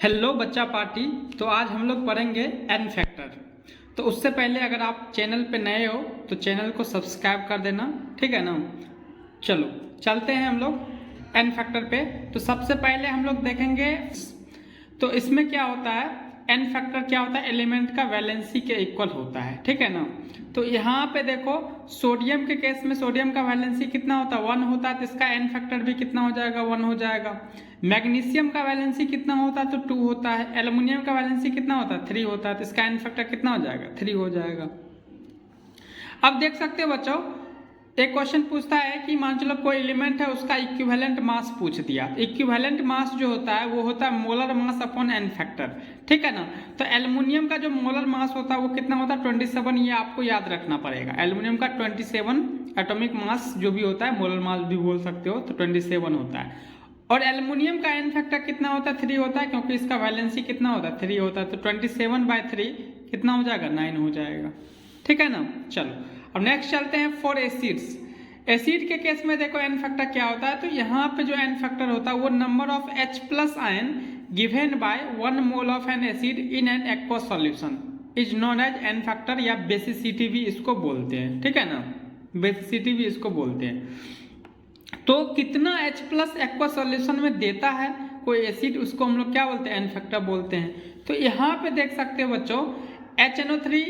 Hello बच्चा party. तो आज हम लोग पढ़ेंगे एन फैक्टर। तो उससे पहले अगर आप चैनल पे नए हो तो चैनल को सब्सक्राइब कर देना, ठीक है ना। चलो चलते हैं हम लोग एन फैक्टर पे। तो सबसे पहले हम लोग देखेंगे तो इसमें क्या होता है, एन फैक्टर क्या होता है, एलिमेंट का वैलेंसी के इक्वल होता है, ठीक है ना। तो यहाँ पे देखो सोडियम के केस में सोडियम का वैलेंसी कितना होता है, 1 होता है, तो इसका एन फैक्टर भी कितना हो जाएगा, 1 हो जाएगा। मैग्नीशियम का वैलेंसी कितना होता है, तो 2 होता है। एल्युमिनियम का वैलेंसी कितना होता है, 3 होता है, तो इसका एन फैक्टर कितना हो जाएगा, 3 हो जाएगा। अब देख सकते हो बच्चों, एक क्वेश्चन पूछता है कि मान चलो कोई एलिमेंट है, उसका इक्विवेलेंट मास पूछ दिया। इक्विवेलेंट मास जो होता है वो होता है molar mass upon n factor, ठीक है ना। तो एल्युमिनियम का जो मोलर मास होता है वो कितना होता है, 27। ये आपको याद रखना पड़ेगा। एल्युमिनियम का 27 एटॉमिक मास जो भी होता है, मोलर मास भी बोल सकते हो, तो 27 होता है। और एल्युमिनियम का एन फैक्टर कितना होता है, 3 होता है, क्योंकि इसका वैलेंसी कितना होता है, 3 होता है। तो 27/3 कितना हो जाएगा, 9 हो जाएगा, ठीक है ना। चलो अब नेक्स्ट चलते हैं फॉर एसिड्स। एसिड के केस में देखो एन फैक्टर क्या होता है, तो यहाँ पे जो एन फैक्टर होता है वो number of H+ ion given by 1 mole of an acid in an aqueous solution is known as n factor, या बेसिसिटी भी इसको बोलते हैं, ठीक है ना। बेसिसिटी भी इसको बोलते हैं। तो कितना H+ एक्वस सॉल्यूशन में देता है कोई एसिड, उसको हम लोग क्या बोलते हैं, एन फैक्टर बोलते हैं। तो यहाँ पे देख सकते हो बच्चों, HNO3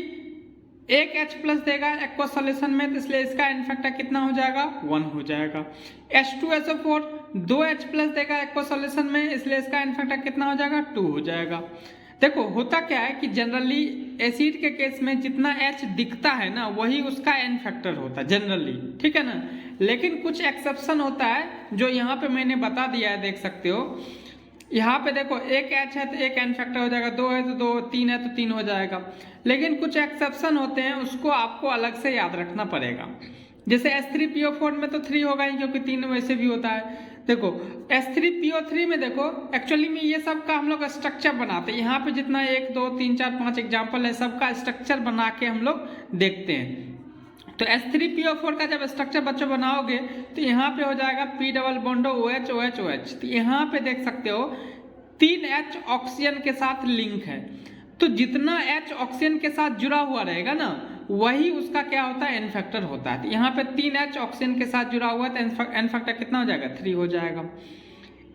एक H+ देगा एक्वस सॉल्यूशन में, तो इसलिए इसका एन फैक्टर कितना हो जाएगा, 1 हो जाएगा। H2SO4 2 H+ देगा एक्वस सॉल्यूशन में, इसलिए इसका एन फैक्टर कितना हो जाएगा, 2 हो जाएगा। देखो होता क्या है कि जनरली एसिड के केस में जितना H दिखता है ना वही उसका एन फैक्टर होता है जनरली, ठीक है ना। लेकिन कुछ एक्सेप्शन होता है जो यहाँ पे मैंने बता दिया है, देख सकते हो। यहाँ पे देखो एक H है तो एक एन फैक्टर हो जाएगा, 2 है तो 2, 3 है तो 3 हो जाएगा। लेकिन कुछ एक्सेप्शन होते हैं, उसको आपको अलग से याद रखना पड़ेगा। जैसे H3PO4 में तो 3 होगा ही, क्योंकि 3 वैसे भी होता है। देखो H3PO3 में देखो एक्चुअली में ये सब का हम लोग स्ट्रक्चर बनाते हैं। यहाँ पे जितना 1 2 3 4 5 एग्जाम्पल है, सबका स्ट्रक्चर बना के हम लोग देखते हैं। तो H3PO4 का जब स्ट्रक्चर बच्चों बनाओगे तो यहाँ पे हो जाएगा P double bond OH OH OH। तो यहाँ पे देख सकते हो 3 H ऑक्सीजन के साथ लिंक है। तो जितना H ऑक्सीजन के साथ जुड़ा हुआ रहेगा ना वही उसका क्या होता है, एन फैक्टर होता है। तो यहाँ पे 3 H ऑक्सीजन के साथ जुड़ा हुआ है तो एन फैक्टर कितना हो जाएगा, 3 हो जाएगा।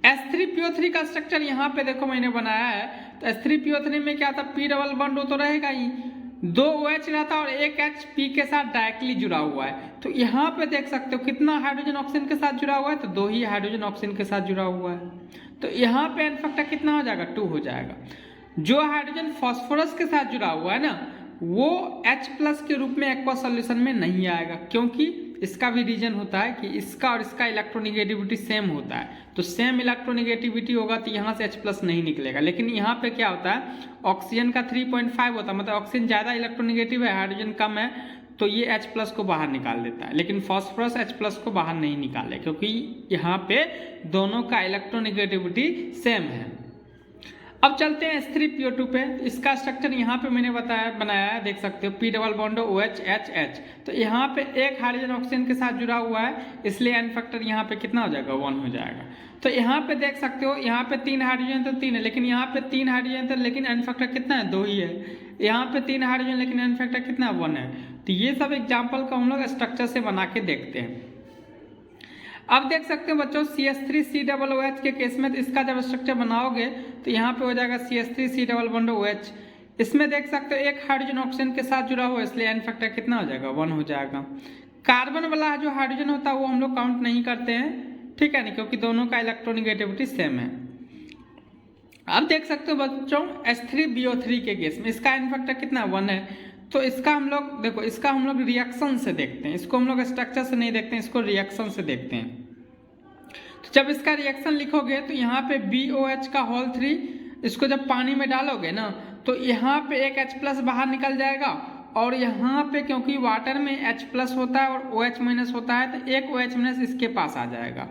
H3PO3 का स्ट्रक्चर यहाँ पे देखो मैंने बनाया है। तो H3PO3 में क्या था, P डबल बॉन्ड तो रहेगा ही, 2 OH रहता है और एक H P के साथ डायरेक्टली जुड़ा हुआ है। तो यहाँ पे देख सकते हो कितना हाइड्रोजन ऑक्सीजन के साथ जुड़ा हुआ है, तो 2 ही हाइड्रोजन ऑक्सीजन के साथ जुड़ा हुआ है। तो यहाँ पे एन फैक्टर कितना हो जाएगा, 2 हो जाएगा। जो हाइड्रोजन फास्फोरस के साथ जुड़ा हुआ है ना वो H+ के रूप में एक्वा सॉल्यूशन में नहीं आएगा, क्योंकि इसका भी रीजन होता है कि इसका और इसका इलेक्ट्रोनिगेटिविटी सेम होता है। तो सेम इलेक्ट्रोनिगेटिविटी होगा तो यहाँ से H+ नहीं निकलेगा। लेकिन यहाँ पे क्या होता है, ऑक्सीजन का 3.5 होता है, मतलब ऑक्सीजन ज़्यादा इलेक्ट्रोनिगेटिव है, हाइड्रोजन कम है, तो ये H+ को बाहर निकाल देता है। लेकिन फास्फोरस H+ को बाहर नहीं निकाले, क्योंकि यहाँ पे दोनों का इलेक्ट्रोनिगेटिविटी सेम है। अब चलते हैं H3PO2 पे। इसका स्ट्रक्चर यहाँ पे मैंने बनाया है, देख सकते हो P double bond OH H H। तो यहाँ पे एक हाइड्रोजन ऑक्सीजन के साथ जुड़ा हुआ है, इसलिए एन फैक्टर यहाँ पे कितना हो जाएगा, 1 हो जाएगा। तो यहाँ पे देख सकते हो यहाँ पे 3 हाइड्रोजन तो 3 है, लेकिन यहाँ पे 3 हाइड्रोजन था लेकिन एन फैक्टर कितना है, 2 ही है। यहाँ पे 3 हाइड्रोजन लेकिन एन फैक्टर कितना, 1 है। तो ये सब एग्जाम्पल को हम लोग स्ट्रक्चर से बना के देखते हैं। अब देख सकते हो बच्चों CH3COOH के केस में, तो इसका जब स्ट्रक्चर बनाओगे तो यहाँ पे हो जाएगा CH3C डबल बॉन्ड OH। इसमें देख सकते हो एक हाइड्रोजन ऑक्सीजन के साथ जुड़ा हुआ है, इसलिए एन फैक्टर कितना हो जाएगा, 1 हो जाएगा। कार्बन वाला जो हाइड्रोजन होता है वो हम लोग काउंट नहीं करते हैं, ठीक है ना, क्योंकि दोनों का इलेक्ट्रोनिगेटिविटी सेम है। अब देख सकते हो बच्चों H3BO3 के केस में इसका एन फैक्टर कितना, 1 है। तो इसका हम लोग देखो, इसका हम लोग रिएक्शन से देखते हैं, इसको हम लोग स्ट्रक्चर से नहीं देखते हैं, इसको रिएक्शन से देखते हैं। तो जब इसका रिएक्शन लिखोगे तो यहाँ पे BOH का होल 3, इसको जब पानी में डालोगे ना तो यहाँ पे एक H+ बाहर निकल जाएगा, और यहाँ पे क्योंकि वाटर में H+ होता है और OH- होता है तो एक OH- इसके पास आ जाएगा।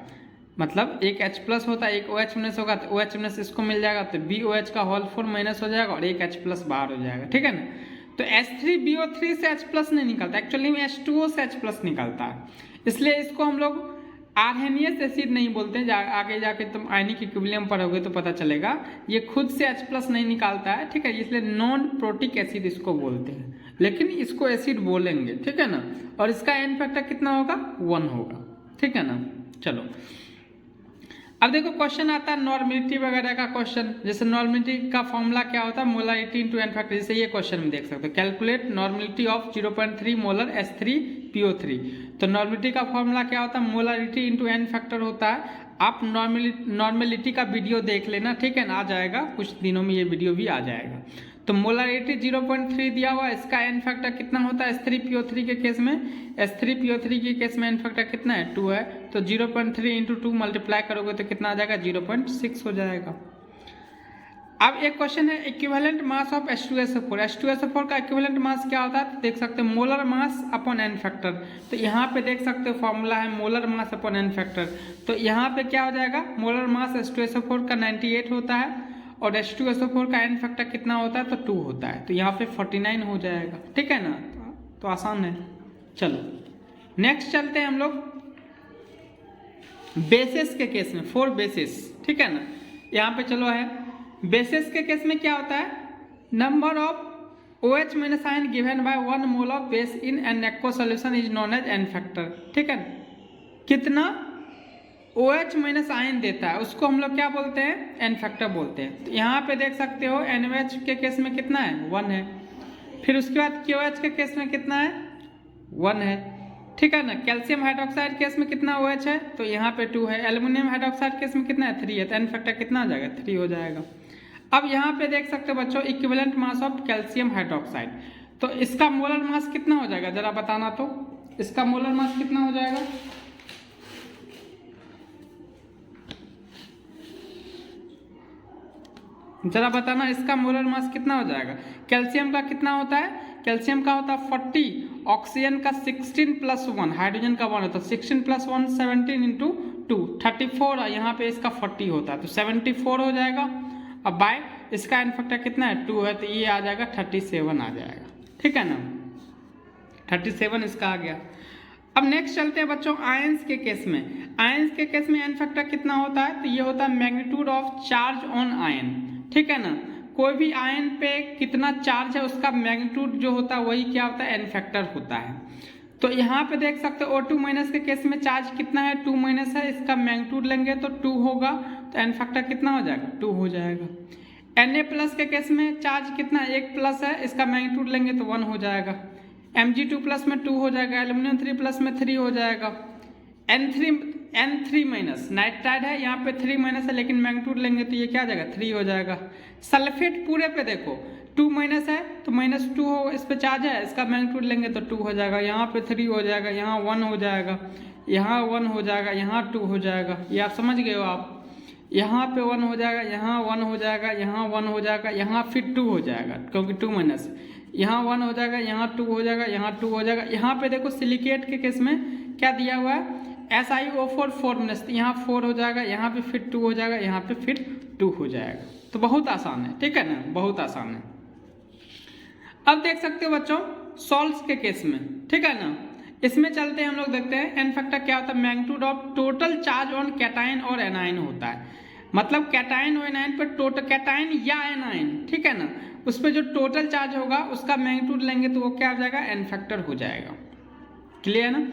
मतलब एक H+ होता है, एक OH- होगा, तो OH- इसको मिल जाएगा, तो BOH का होल 4- हो जाएगा और एक H+ बाहर हो जाएगा, ठीक है ना। तो H3BO3 से H+ नहीं निकलता, एक्चुअली में H2O से H+ निकलता है, इसलिए इसको हम लोग आर्हेनियस एसिड नहीं बोलते हैं, आगे जाके तुम आयनिक इक्विलिब्रियम पढ़ोगे तो पता चलेगा। ये खुद से H+ नहीं निकालता है, ठीक है, इसलिए नॉन प्रोटिक एसिड इसको बोलते हैं, लेकिन इसको एसिड बोलेंगे, ठीक है ना। और इसका एन फैक्टर कितना होगा, 1 होगा, ठीक है ना। चलो अब देखो क्वेश्चन आता है नॉर्मेलिटी वगैरह का क्वेश्चन। जैसे नॉर्मेलिटी का फॉर्मूला क्या होता है, मोलारिटी इंटू एन फैक्टर। जैसे ये क्वेश्चन में देख सकते हो, calculate normality of 0.3 molar H3PO3। तो नॉर्मेलिटी का फॉर्मूला क्या होता है, मोलारिटी इंटू एन फैक्टर होता है। आप नॉर्मेलिटी का वीडियो देख लेना, ठीक है ना, आ जाएगा कुछ दिनों में, ये वीडियो भी आ जाएगा। तो मोलारिटी 0.3 दिया हुआ, इसका एन फैक्टर कितना होता है H3PO3 के केस में, H3PO3 के केस में एन फैक्टर कितना है, 2 है। तो 0.3 इंटू 2 मल्टीप्लाई करोगे तो कितना आ जाएगा, 0.6 हो जाएगा। अब एक क्वेश्चन है equivalent mass of H2SO4। H2SO4 का इक्विवेलेंट मास क्या होता है, तो देख सकते हो molar mass upon n factor. तो यहाँ पे देख सकते हो फॉर्मूला है molar mass upon n factor. तो यहाँ पे क्या हो जाएगा, मोलर मास H2SO4 का 98 होता है और H2SO4 का एन फैक्टर कितना होता है, तो 2 होता है। तो यहाँ पे 49 हो जाएगा, ठीक है ना। तो आसान है। चलो नेक्स्ट चलते हैं हम लोग बेसिस के केस में, 4 बेसिस, ठीक है ना। यहाँ पे चलो है बेसिस के केस में क्या होता है, number of OH minus ion given by 1 mole of base in an aqueous solution is known as n factor, ठीक है। कितना OH माइनस आयन देता है उसको हम लोग क्या बोलते हैं, एन फैक्टर बोलते हैं। तो यहाँ पे देख सकते हो NaOH के केस में कितना है, 1 है। फिर उसके बाद KOH के केस में कितना है, 1 है, ठीक है ना। कैल्शियम हाइड्रोक्साइड केस में कितना OH है, तो यहाँ पे 2 है। एल्युमिनियम हाइड्रोक्साइड केस में कितना है, 3 है। तो एन फैक्टर कितना आ जाएगा, 3 हो जाएगा। अब यहाँ पे देख सकते हो बच्चों equivalent mass of calcium hydroxide. तो इसका मोलर मास कितना हो जाएगा, जरा बताना। तो इसका मोलर मास कितना हो जाएगा, जरा बताना, इसका मोलर मास कितना हो जाएगा। कैल्शियम का कितना होता है, कैल्शियम का होता है 40, ऑक्सीजन का 16 + 1, हाइड्रोजन का 1 होता है। 16 + 1 17 इंटू 2 34, यहाँ पे इसका 40 होता है, तो 74 हो जाएगा। अब बाय इसका एन फैक्टर कितना है, 2 है, तो ये आ जाएगा 37 आ जाएगा, ठीक है ना। 37 इसका आ गया। अब नेक्स्ट चलते हैं बच्चों आयंस के केस में। आयंस के केस में एन फैक्टर कितना होता है, तो ये होता है magnitude of charge on ion, ठीक है ना। कोई भी आयन पे कितना चार्ज है उसका मैग्नीट्यूड जो होता है वही क्या होता है, एन फैक्टर होता है। तो यहाँ पे देख सकते हो O2 माइनस के केस में चार्ज कितना है, 2 माइनस है, इसका मैग्नीट्यूड लेंगे तो 2 होगा, तो एन फैक्टर कितना हो जाएगा, 2 हो जाएगा। Na+ के केस में चार्ज कितना है, 1+ है, इसका मैग्नीट्यूड लेंगे तो 1 हो जाएगा। Mg2+ में 2 हो जाएगा, एल्यूमिनियम 3+ में 3 हो जाएगा। N3- नाइट्राइड है, यहाँ पे 3- है, लेकिन मैग्नीट्यूड लेंगे तो ये क्या आ जाएगा, 3 हो जाएगा। सल्फेट पूरे पे देखो 2- है तो -2 हो, इस पे चार्ज है, इसका मैग्नीट्यूड लेंगे तो 2 हो जाएगा। यहाँ पे 3 हो जाएगा, यहाँ 1 हो जाएगा, यहाँ 1 हो जाएगा, यहाँ 2 हो जाएगा। ये आप समझ गए हो आप, यहाँ पे 1 हो जाएगा, यहाँ 1 हो जाएगा, यहाँ 1 हो जाएगा, यहाँ फिर 2 हो जाएगा क्योंकि 2- यहाँ 1 हो जाएगा, यहाँ 2 हो जाएगा, यहाँ 2 हो जाएगा। यहाँ पे देखो सिलिकेट के केस में क्या दिया हुआ है, SiO4 4- यहाँ 4 हो जाएगा, यहाँ पे फिर 2 हो जाएगा, यहाँ पे फिर 2 हो जाएगा। तो बहुत आसान है, ठीक है ना, बहुत आसान है। अब देख सकते हो बच्चों सॉल्ट्स के केस में, ठीक है ना। इसमें चलते हैं हम लोग, देखते हैं एन फैक्टर क्या होता है, magnitude of total charge on cation और एनायन होता है। मतलब कैटायन और एनायन पर टोटल, कैटायन या एनायन, ठीक है ना, उस पर जो टोटल चार्ज होगा उसका मैग्नीट्यूड लेंगे तो वो क्या हो जाएगा, एन फैक्टर हो जाएगा। क्लियर ना।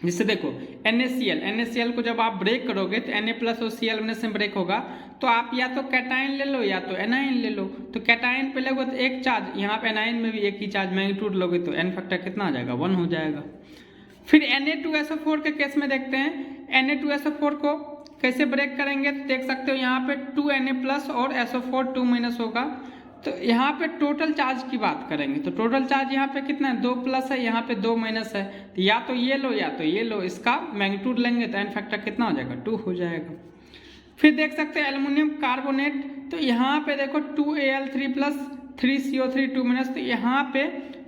जिससे देखो NaCl को जब आप ब्रेक करोगे तो Na+ और Cl में से ब्रेक होगा, तो आप या तो कैटायन ले लो या तो एनायन ले लो। तो कैटायन पे लोगे तो एक चार्ज, यहाँ पे एनायन में भी एक ही चार्ज, मैग्नीट्यूड लोगे तो एन फैक्टर कितना आ जाएगा, 1 हो जाएगा। फिर Na2SO4 के केस में देखते हैं, Na2SO4 को कैसे ब्रेक करेंगे, तो देख सकते हो यहाँ पे 2Na+ और SO4 2- होगा। तो यहाँ पे टोटल चार्ज की बात करेंगे तो टोटल चार्ज यहाँ पे कितना है, 2+ है, यहाँ पे 2- है, तो या तो ये लो या तो ये लो, इसका मैग्नीट्यूड लेंगे तो एन फैक्टर कितना हो जाएगा, 2 हो जाएगा। फिर देख सकते हैं एल्युमिनियम कार्बोनेट, तो यहाँ पे देखो 2Al3+ 3CO3 2-, तो यहाँ पे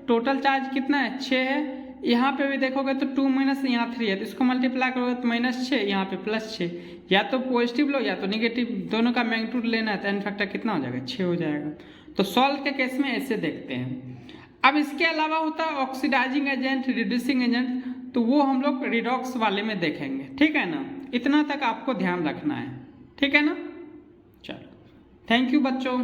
टोटल चार्ज कितना है, 6 है। यहाँ पे भी देखोगे तो 2- यहाँ 3 है, तो इसको मल्टीप्लाई करोगे तो -6, यहाँ पे +6, या तो पॉजिटिव लो या तो निगेटिव, दोनों का मैग्नीट्यूड लेना है तो एन फैक्टर कितना हो जाएगा, 6 हो जाएगा। तो सॉल्ट के केस में ऐसे देखते हैं। अब इसके अलावा होता है ऑक्सीडाइजिंग एजेंट, रिड्यूसिंग एजेंट। तो वो हम लोग रिडॉक्स वाले में देखेंगे, ठीक है ना। इतना तक आपको ध्यान रखना है, ठीक है ना। चलो, थैंक यू बच्चों।